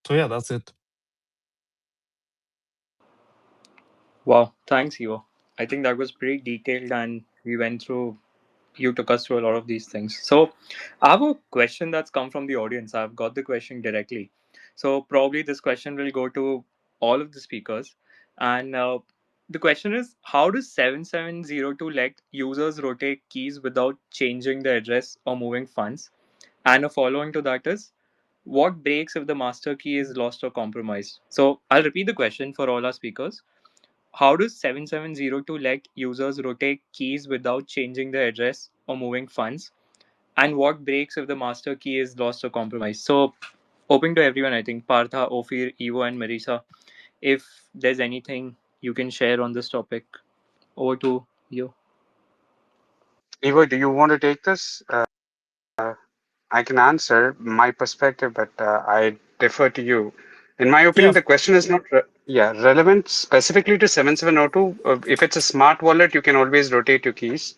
So yeah, that's it. Wow, thanks, Ivo. I think that was pretty detailed, and we went through. You took us through a lot of these things. So, I have a question that's come from the audience. I've got the question directly. So, probably this question will go to all of the speakers. And the question is, how does 7702 let users rotate keys without changing the address or moving funds? And a following to that is, what breaks if the master key is lost or compromised? So, I'll repeat the question for all our speakers. How does 7702 let users rotate keys without changing the address or moving funds? And what breaks if the master key is lost or compromised? So, open to everyone, I think. Partha, Ophir, Evo, and Marisa. If there's anything you can share on this topic, over to you. Ivo, do you want to take this? I can answer my perspective, but I defer to you. In my Yeah, opinion, the question is not relevant specifically to 7702. If it's a smart wallet, you can always rotate your keys.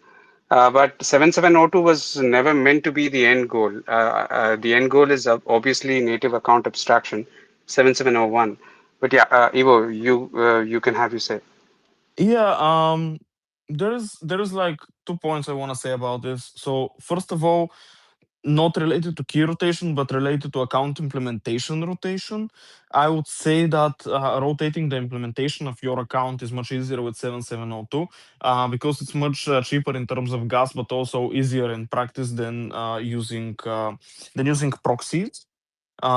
But 7702 was never meant to be the end goal. The end goal is obviously native account abstraction, 7701. But yeah, Ivo, you can have you say. yeah. There is like 2 points I want to say about this. So first of all, not related to key rotation, but related to account implementation rotation. I would say that rotating the implementation of your account is much easier with 7702 because it's much cheaper in terms of gas, but also easier in practice than using proxies.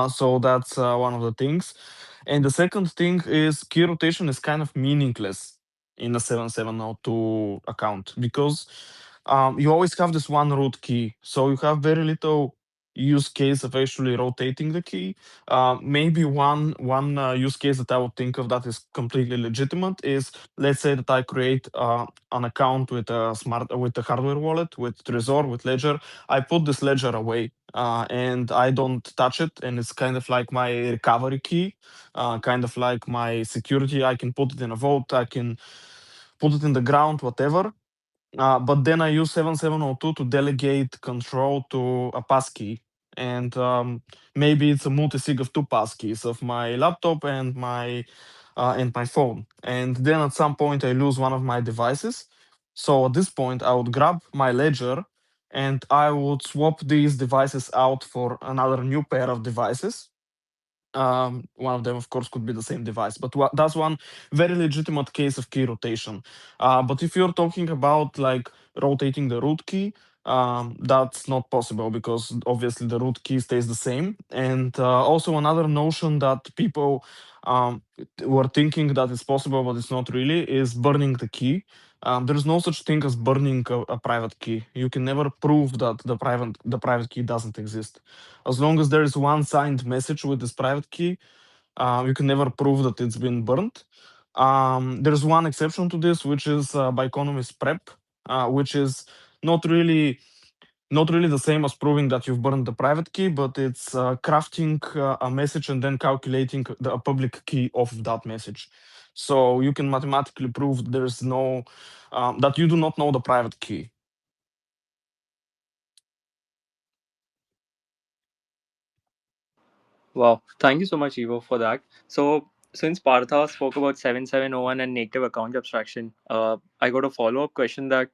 So that's one of the things. And the second thing is key rotation is kind of meaningless in a 7702 account because you always have this one root key. So you have very little use case of actually rotating the key. Maybe one use case that I would think of that is completely legitimate is, let's say that I create an account with a hardware wallet, with Trezor, with Ledger. I put this ledger away and I don't touch it, and it's kind of like my recovery key, kind of like my security. I can put it in a vault, I can put it in the ground, whatever. But then I use 7702 to delegate control to a passkey. And maybe it's a multi-sig of two passkeys of my laptop and my phone. And then at some point I lose one of my devices. So at this point I would grab my ledger and I would swap these devices out for another new pair of devices. One of them, of course, could be the same device, but that's one very legitimate case of key rotation. But if you're talking about like rotating the root key, that's not possible because obviously the root key stays the same. And also another notion that people were thinking that it's possible, but it's not really, is burning the key. There's no such thing as burning a private key. You can never prove that the private key doesn't exist. As long as there is one signed message with this private key, you can never prove that it's been burnt. There's one exception to this, which is by economist prep, which is not really not really the same as proving that you've burned the private key, but it's crafting a message and then calculating a public key of that message. So you can mathematically prove there's no that you do not know the private key. Wow, thank you so much, Evo, for that. So, since Partha spoke about 7701 and native account abstraction, I got a follow up question that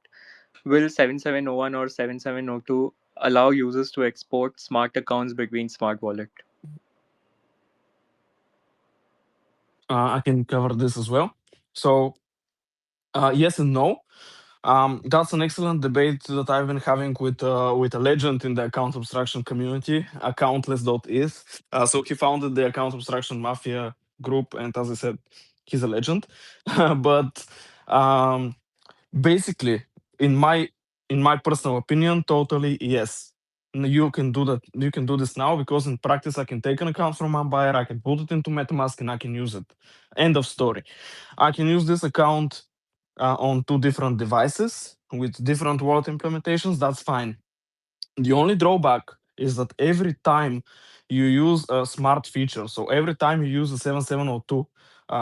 will 7701 or 7702 allow users to export smart accounts between smart wallet? I can cover this as well. So yes and no. That's an excellent debate that I've been having with a legend in the account abstraction community, accountless.is. So he founded the account abstraction mafia group, and as I said, he's a legend. But um, basically, in my in my personal opinion, totally yes. You can do that. You can do this now because in practice, I can take an account from one buyer, I can put it into MetaMask, and I can use it. End of story. I can use this account on two different devices with different wallet implementations. That's fine. The only drawback is that every time you use a smart feature, so every time you use the 7702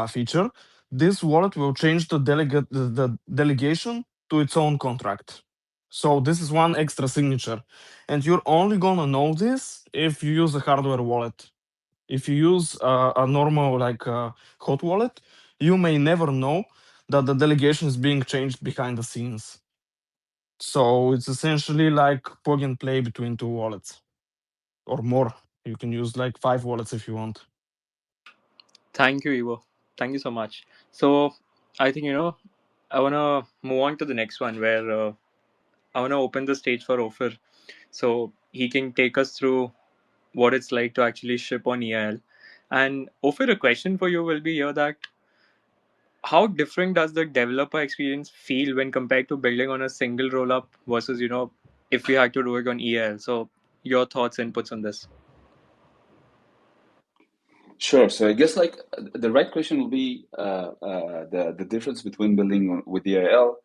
feature, this wallet will change the delegation to its own contract. So this is one extra signature, and you're only gonna know this if you use a hardware wallet. If you use a normal like hot wallet, you may never know that the delegation is being changed behind the scenes. So it's essentially like plug and play between two wallets or more. You can use like 5 wallets if you want. Thank you, Ivo. Thank you so much. So I think I wanna move on to the next one where I wanna open the stage for Ofer, so he can take us through what it's like to actually ship on EIL. And Ofer, a question for you will be here that how different does the developer experience feel when compared to building on a single rollup versus if we had to do it on EIL? So your thoughts, inputs on this. Sure. So I guess like the right question will be the difference between building with EIL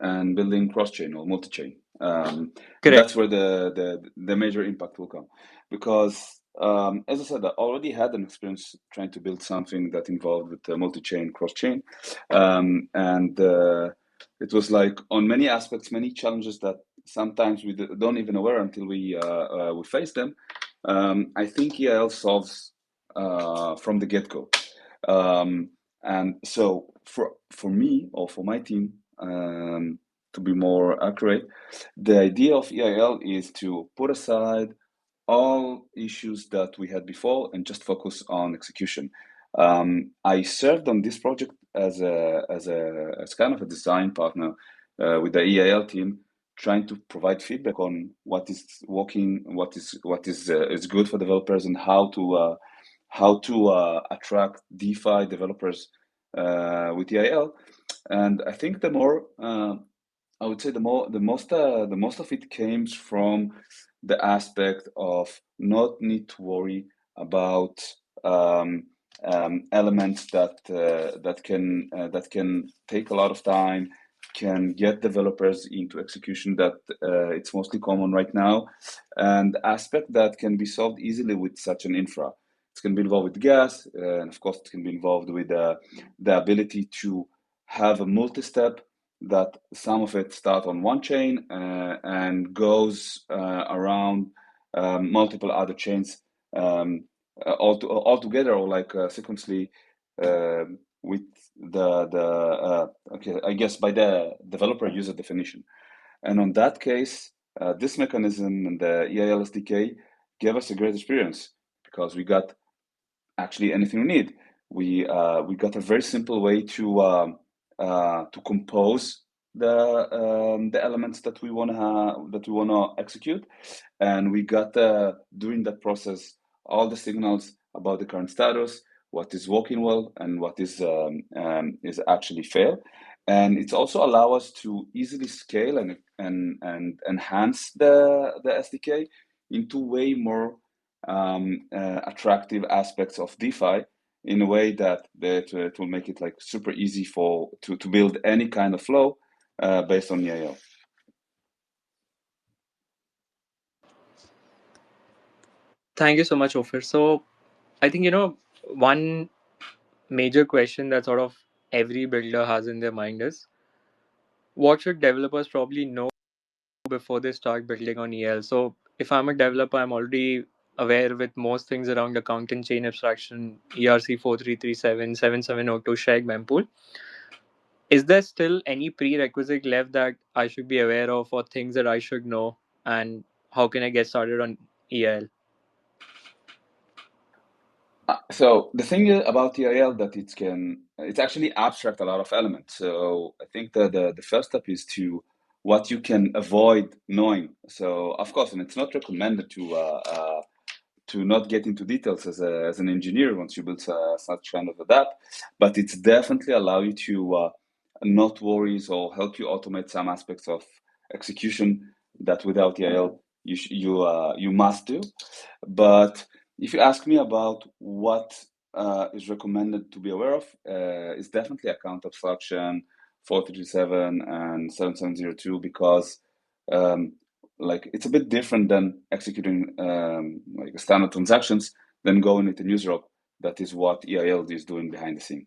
and building cross-chain or multi-chain. Correct. That's where the major impact will come, because as I said, I already had an experience trying to build something that involved with multi-chain, cross-chain, and it was like on many aspects, many challenges that sometimes we don't even aware until we face them. I think EIL solves from the get-go. And so for me or for my team, to be more accurate, the idea of EIL is to put aside all issues that we had before and just focus on execution. I served on this project as kind of a design partner with the EIL team, trying to provide feedback on what is working, what is good for developers, and how to attract DeFi developers with EIL. And I think the more I would say the most of it came from the aspect of not need to worry about elements that can take a lot of time, can get developers into execution that it's mostly common right now, and aspect that can be solved easily with such an infra. It can be involved with gas, and of course it can be involved with the ability to have a multi-step that some of it start on one chain and goes around multiple other chains all together, or like sequentially with okay, I guess by the developer user definition. And on that case, this mechanism and the EIL SDK gave us a great experience, because we got actually anything we need. We got a very simple way to compose the elements that we wanna execute, and we got during that process all the signals about the current status, what is working well, and what is actually fail. And it's also allow us to easily scale and enhance the SDK into way more attractive aspects of DeFi, in a way that it will make it like super easy to build any kind of flow based on EIL. Thank you so much, Ofer. So I think one major question that sort of every builder has in their mind is, what should developers probably know before they start building on EL? So if I'm a developer, I'm already aware with most things around account and chain abstraction, ERC 4337, 7702, Shag mempool. Is there still any prerequisite left that I should be aware of, or things that I should know? And how can I get started on EL? So the thing about EIL that it's actually abstract a lot of elements. So I think that the first step is to what you can avoid knowing. So of course, and it's not recommended to not get into details as an engineer once you build such kind of a dApp, but it's definitely allow you to not worry or help you automate some aspects of execution that without EIL you must do. But if you ask me about what is recommended to be aware of, it's definitely account abstraction 4337 and 7702, because like it's a bit different than executing like standard transactions, then going into Newsrope. That is what EIL is doing behind the scene.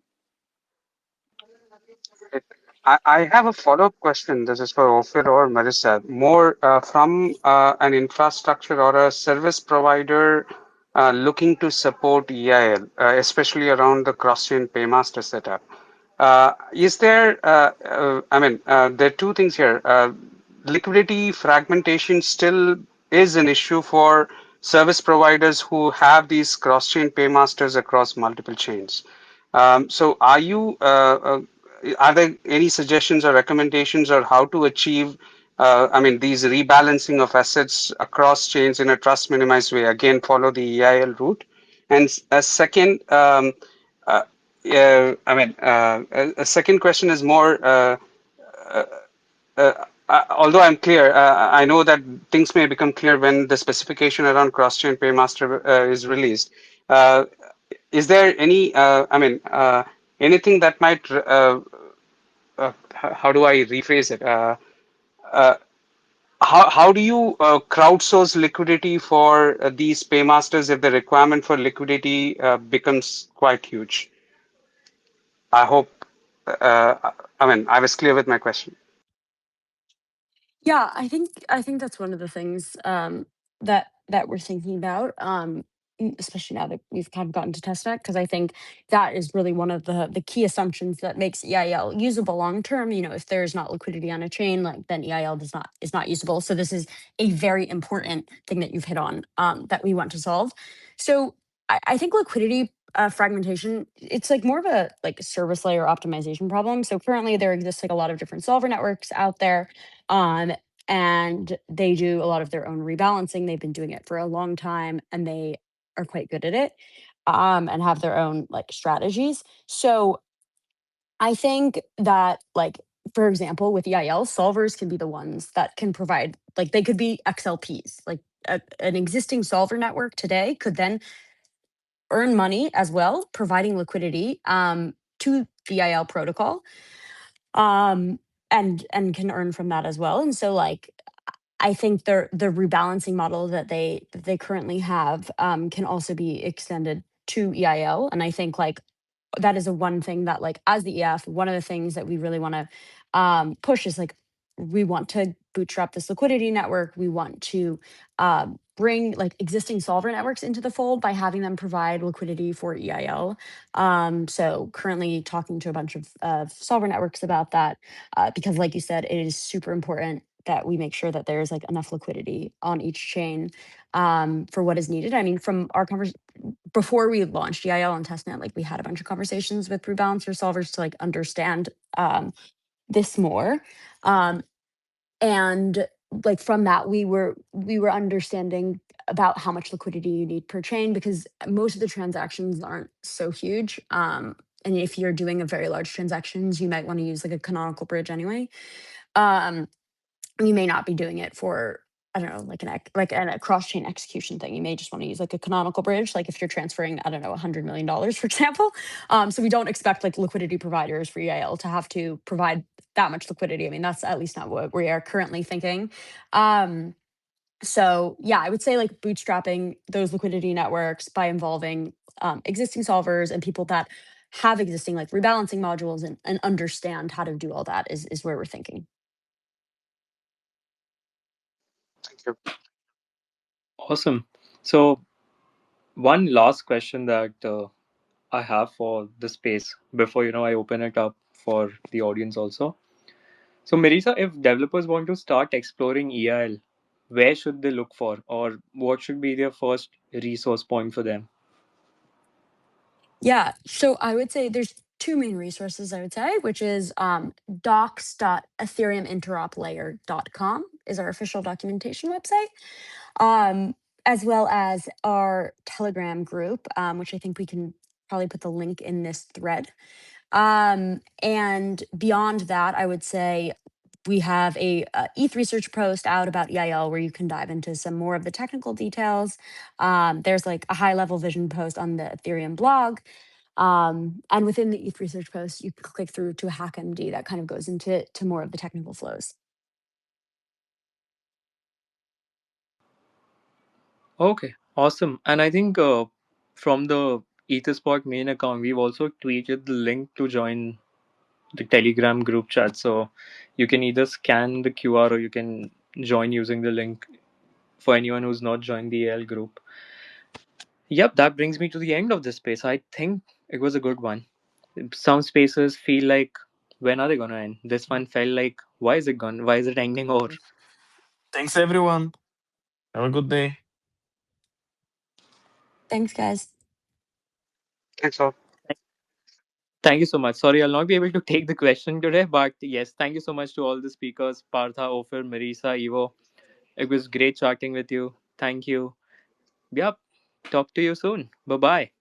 I have a follow-up question. This is for Ophir or Marissa. More from an infrastructure or a service provider looking to support EIL, especially around the cross-chain paymaster setup. Is there, there are two things here. Liquidity fragmentation still is an issue for service providers who have these cross-chain paymasters across multiple chains. So are there any suggestions or recommendations on how to achieve, these rebalancing of assets across chains in a trust minimized way? Again, follow the EIL route. And a second, a second question is more, although I'm clear, I know that things may become clear when the specification around cross-chain paymaster is released. Is there any, anything that might, how do I rephrase it? How do you crowdsource liquidity for these paymasters if the requirement for liquidity becomes quite huge? I hope, I was clear with my question. Yeah, I think that's one of the things that we're thinking about, especially now that we've kind of gotten to testnet, because I think that is really one of the key assumptions that makes EIL usable long term. If there's not liquidity on a chain, like then EIL is not usable. So this is a very important thing that you've hit on, that we want to solve. So I think liquidity fragmentation, it's like more of a like service layer optimization problem. So currently there exists like a lot of different solver networks out there, um, and they do a lot of their own rebalancing. They've been doing it for a long time and they are quite good at it, and have their own like strategies. So I think that, like, for example, with EIL, solvers can be the ones that can provide, like, they could be XLPs. Like, an existing solver network today could then earn money as well, providing liquidity, to the EIL protocol, um, and can earn from that as well. And so, like, I think the rebalancing model that they currently have, can also be extended to EIL. And I think, like, that is a one thing that, like, as the EF, one of the things that we really want to push is, like, we want to bootstrap this liquidity network. We want to bring like existing solver networks into the fold by having them provide liquidity for EIL. So currently talking to a bunch of solver networks about that, because, like you said, it is super important that we make sure that there's like enough liquidity on each chain, for what is needed. I mean, from our conversation before we launched EIL and testnet, like, we had a bunch of conversations with rebalancer solvers to like understand this more. Um, and like from that, we were understanding about how much liquidity you need per chain, because most of the transactions aren't so huge. And if you're doing a very large transactions, you might want to use like a canonical bridge anyway. Um, you may not be doing it for, I don't know, like a cross chain execution thing. You may just want to use like a canonical bridge, like if you're transferring, I don't know, $100 million, for example. So we don't expect like liquidity providers for EIL to have to provide that much liquidity. I mean, that's at least not what we are currently thinking. So yeah, I would say like bootstrapping those liquidity networks by involving existing solvers and people that have existing like rebalancing modules, and understand how to do all that is where we're thinking. Thank you. Awesome. So, one last question that I have for the space before I open it up for the audience also. So, Marisa, if developers want to start exploring EIL, where should they look for, or what should be their first resource point for them? Yeah. So I would say there's two main resources, I would say, which is docs.ethereuminteraplayer.com is our official documentation website, as well as our Telegram group, which I think we can probably put the link in this thread. And beyond that, I would say we have a ETH research post out about EIL where you can dive into some more of the technical details. There's like a high level vision post on the Ethereum blog. And within the ETH research post, you can click through to a HackMD that kind of goes into more of the technical flows. Okay, awesome. And I think from the Etherspot main account, we've also tweeted the link to join the Telegram group chat. So you can either scan the QR or you can join using the link for anyone who's not joined the AL group. Yep, that brings me to the end of this space. I think it was a good one. Some spaces feel like, when are they going to end? This one felt like, why is it gone? Why is it ending? Or Thanks, everyone. Have a good day. Thanks, guys. Thanks all. thank you so much. Sorry, I'll not be able to take the question today, but yes, thank you so much to all the speakers, Partha, Ophir, Marisa, Ivo. It was great chatting with you. Thank you. Yep. Talk to you soon. Bye bye.